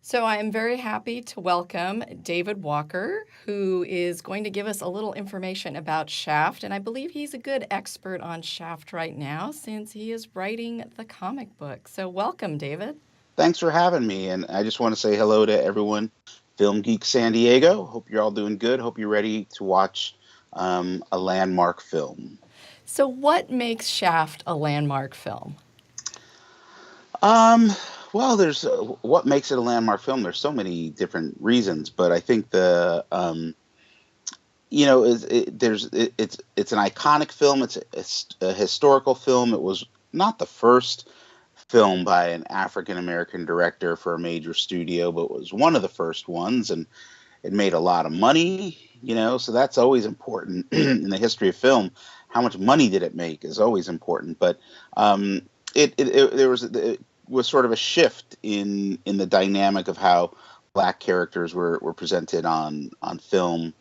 So I am very happy to welcome David Walker, who is going to give us a little information about Shaft. And I believe he's a good expert on Shaft right now since he is writing the comic book. So welcome, David. Thanks for having me. And I just want to say hello to everyone, Film Geeks San Diego. Hope you're all doing good. Hope you're ready to watch a landmark film. So, what makes Shaft a landmark film? Um, well, there's what makes it a landmark film. There's so many different reasons, but I think it's an iconic film. It's a historical film. It was not the first film by an African American director for a major studio, but was one of the first ones, and it made a lot of money, so that's always important in the history of film. How much money did it make is always important, but it was sort of a shift in the dynamic of how black characters were presented on film,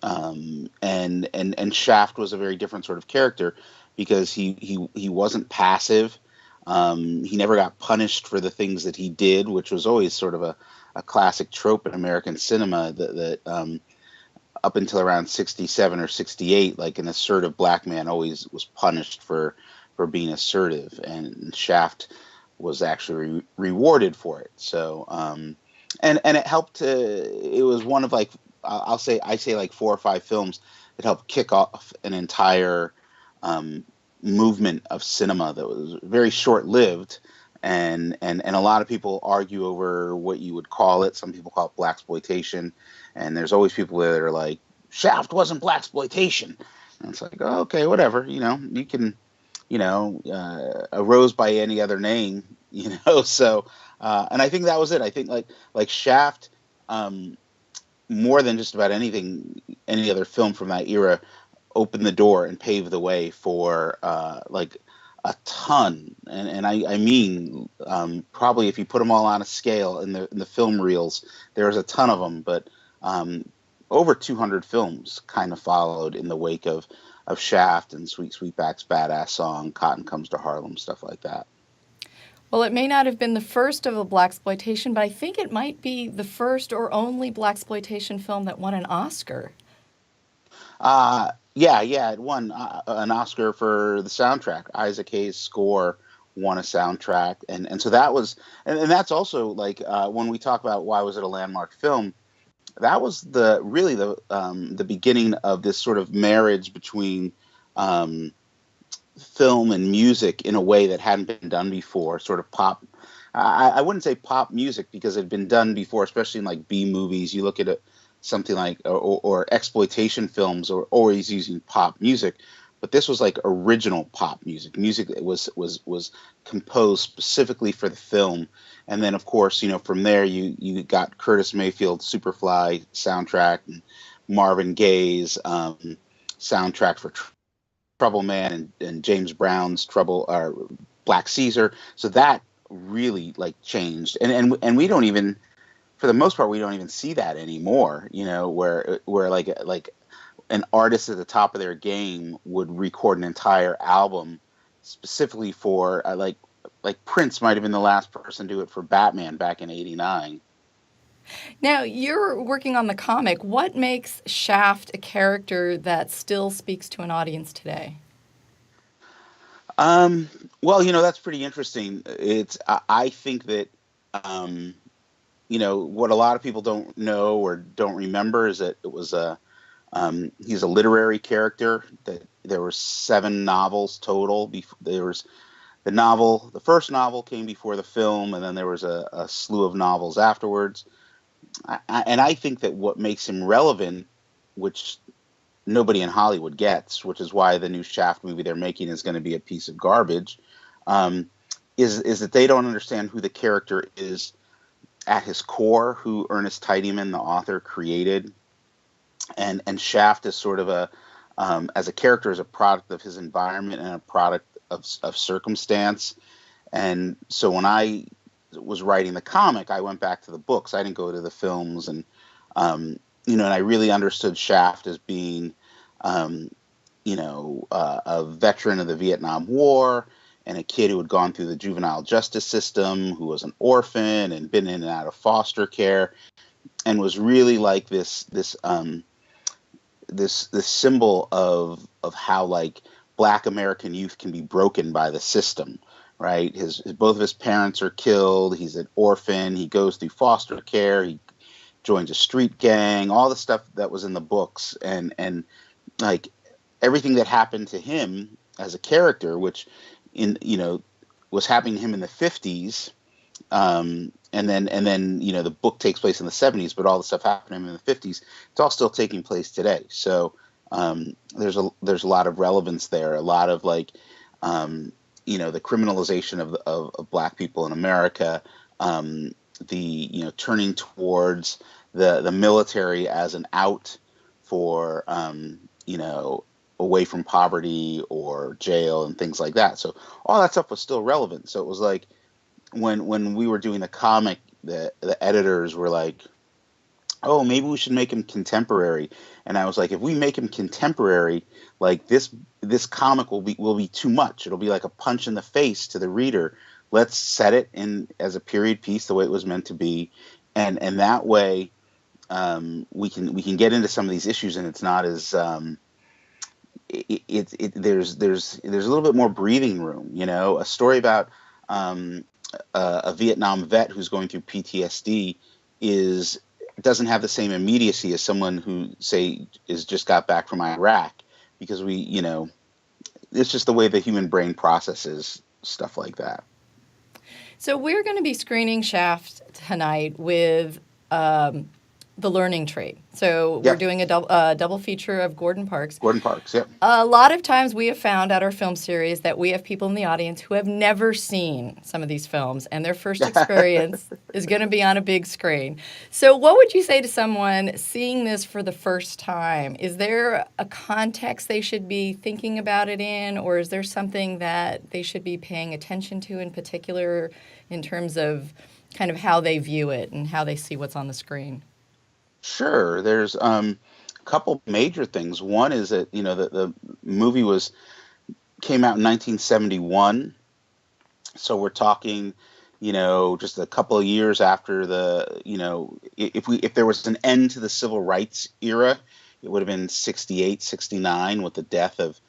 and Shaft was a very different sort of character because he wasn't passive. He never got punished for the things that he did, which was always sort of a classic trope in American cinema that up until around 67 or 68, like an assertive black man always was punished for being assertive, and Shaft was actually rewarded for it. So, and it helped to, it was one of like, I say like four or five films that helped kick off an entire movement of cinema that was very short lived, and a lot of people argue over what you would call it. Some people call it blaxploitation, and there's always people that are like, Shaft wasn't blaxploitation, and it's like, oh, okay, whatever, you can, a rose by any other name, so and I think that was it. I think like Shaft, more than just about any other film from that era, opened the door and paved the way for like a ton, and I mean, probably if you put them all on a scale in the film reels, there's a ton of them, but over 200 films kind of followed in the wake of Shaft and Sweet Sweetback's Badass Song, Cotton Comes to Harlem, stuff like that. Well, it may not have been the first of a blaxploitation, but I think it might be the first or only blaxploitation film that won an Oscar. Yeah, it won an Oscar for the soundtrack. Isaac Hayes' score won a soundtrack, and so that was, and that's also like when we talk about why was it a landmark film, that was the beginning of this sort of marriage between film and music in a way that hadn't been done before. Sort of pop. I wouldn't say pop music because it had been done before, especially in like B movies. You look at it, something like or exploitation films are always using pop music, but this was like original pop music that was composed specifically for the film. And then of course, from there you got Curtis Mayfield's Superfly soundtrack and Marvin Gaye's soundtrack for Trouble Man, and James Brown's Trouble or Black Caesar. So that really like changed, and we don't even, for the most part, we don't even see that anymore. Where like an artist at the top of their game would record an entire album specifically for like Prince might have been the last person to do it for Batman back in '89. Now, you're working on the comic. What makes Shaft a character that still speaks to an audience today? Um, well, that's pretty interesting. I think that um, what a lot of people don't know or don't remember is that he's a literary character. That there were seven novels total. There was the first novel came before the film, and then there was a slew of novels afterwards. And I think that what makes him relevant, which nobody in Hollywood gets, which is why the new Shaft movie they're making is going to be a piece of garbage, um, is that they don't understand who the character is at his core, who Ernest Tidyman, the author, created, and Shaft is sort of as a character, is a product of his environment and a product of circumstance. And so when I was writing the comic, I went back to the books. I didn't go to the films, and I really understood Shaft as being, a veteran of the Vietnam War. and a kid who had gone through the juvenile justice system, who was an orphan and been in and out of foster care, and was really like this symbol of how like Black American youth can be broken by the system, right? His both of his parents are killed. He's an orphan. He goes through foster care. He joins a street gang. All the stuff that was in the books, and like everything that happened to him as a character, which was happening to him in the 50s. And then the book takes place in the 70s, but all the stuff happening in the 50s, it's all still taking place today. So there's a lot of relevance there, a lot of like the criminalization of Black people in America, the turning towards the military as an out for away from poverty or jail and things like that. So all that stuff was still relevant. So it was like, when we were doing the comic, the editors were like, "Oh, maybe we should make him contemporary." And I was like, "If we make him contemporary, like this comic will be too much. It'll be like a punch in the face to the reader. Let's set it in as a period piece the way it was meant to be, and that way we can get into some of these issues, and it's not as there's a little bit more breathing room. A story about a Vietnam vet who's going through PTSD doesn't have the same immediacy as someone who, say, is just got back from Iraq, because it's just the way the human brain processes stuff like that. So we're going to be screening Shaft tonight with The Learning Tree. So we're doing a double feature of Gordon Parks. Gordon Parks, yep. A lot of times we have found at our film series that we have people in the audience who have never seen some of these films, and their first experience is going to be on a big screen. So what would you say to someone seeing this for the first time? Is there a context they should be thinking about it in, or is there something that they should be paying attention to in particular in terms of kind of how they view it and how they see what's on the screen? Sure. There's a couple major things. One is that the movie came out in 1971, so we're talking just a couple of years after if there was an end to the civil rights era, it would have been 68, 69, with the death of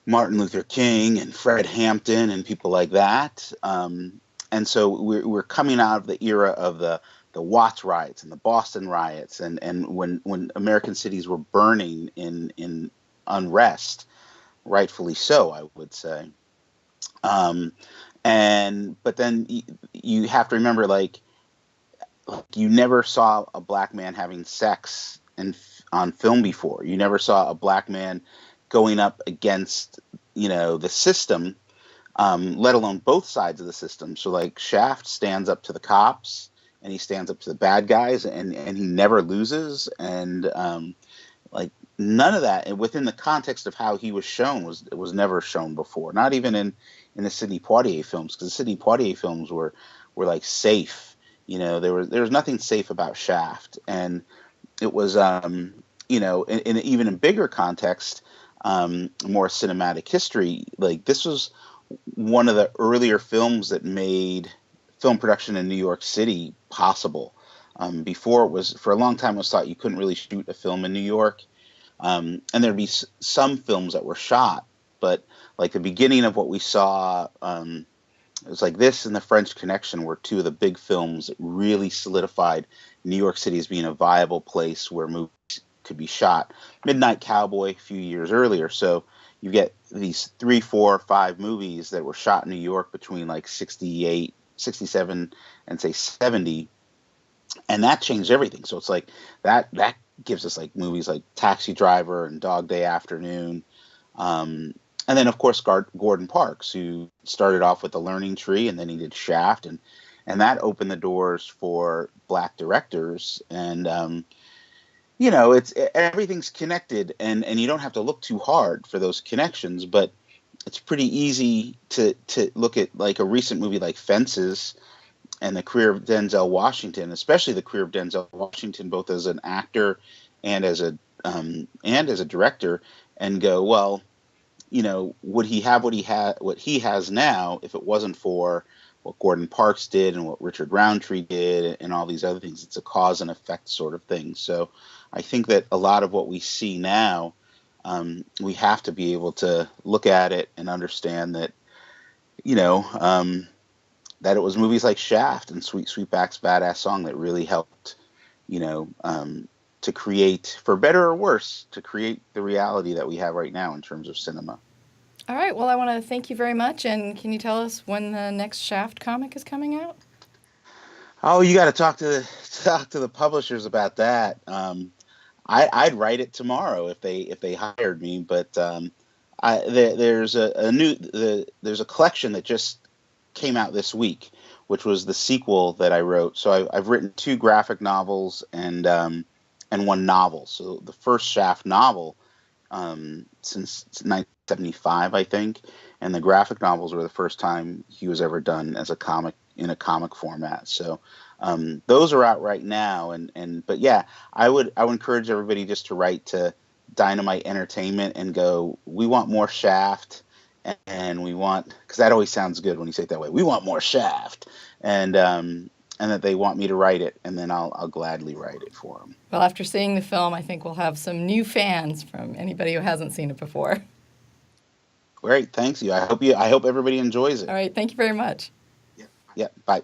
Martin Luther King and Fred Hampton and people like that. And so we're coming out of the era of the Watts riots and the Boston riots, and when American cities were burning in unrest, rightfully so, I would say. But then you have to remember, like you never saw a Black man having sex on film before. You never saw a Black man going up against the system, let alone both sides of the system. So like Shaft stands up to the cops, and he stands up to the bad guys, and he never loses. And like none of that, and within the context of how he was shown, was never shown before. Not even in the Sidney Poitier films, because the Sidney Poitier films were like safe. There was nothing safe about Shaft, and it was in even in bigger context, more cinematic history. Like this was one of the earlier films that made film production in New York City possible. Before, it was, for a long time, it was thought you couldn't really shoot a film in New York. And there'd be some films that were shot, but like the beginning of what we saw, it was like this and The French Connection were two of the big films that really solidified New York City as being a viable place where movies could be shot. Midnight Cowboy a few years earlier. So you get these 3, 4, 5 movies that were shot in New York between like 68, 67 and say 70, and that changed everything. So it's like that gives us like movies like Taxi Driver and Dog Day Afternoon, and then of course Gordon Parks, who started off with The Learning Tree, and then he did Shaft, and that opened the doors for Black directors. And it's everything's connected, and you don't have to look too hard for those connections, but it's pretty easy to look at like a recent movie like Fences and the career of Denzel Washington, especially the career of Denzel Washington, both as an actor and as a director, and go, well, would he have what he has now if it wasn't for what Gordon Parks did and what Richard Roundtree did and all these other things? It's a cause and effect sort of thing. So I think that a lot of what we see now, we have to be able to look at it and understand that, that it was movies like Shaft and Sweet Sweetback's Badass Song that really helped, you know, to create, for better or worse, to create the reality that we have right now in terms of cinema. All right. Well, I want to thank you very much. And can you tell us when the next Shaft comic is coming out? Oh, you got to talk to the publishers about that. I'd write it tomorrow if they hired me, but there's there's a collection that just came out this week, which was the sequel that I wrote. So I've written two graphic novels and one novel. So the first Shaft novel since 1975, I think, and the graphic novels were the first time he was ever done as a comic in a comic format. So those are out right now, but yeah, I would encourage everybody just to write to Dynamite Entertainment and go, we want more Shaft, and we want, because that always sounds good when you say it that way. We want more Shaft, and that they want me to write it, and then I'll gladly write it for them. Well, after seeing the film, I think we'll have some new fans from anybody who hasn't seen it before. Great, thanks you. I hope everybody enjoys it. All right. Thank you very much. Yeah, bye.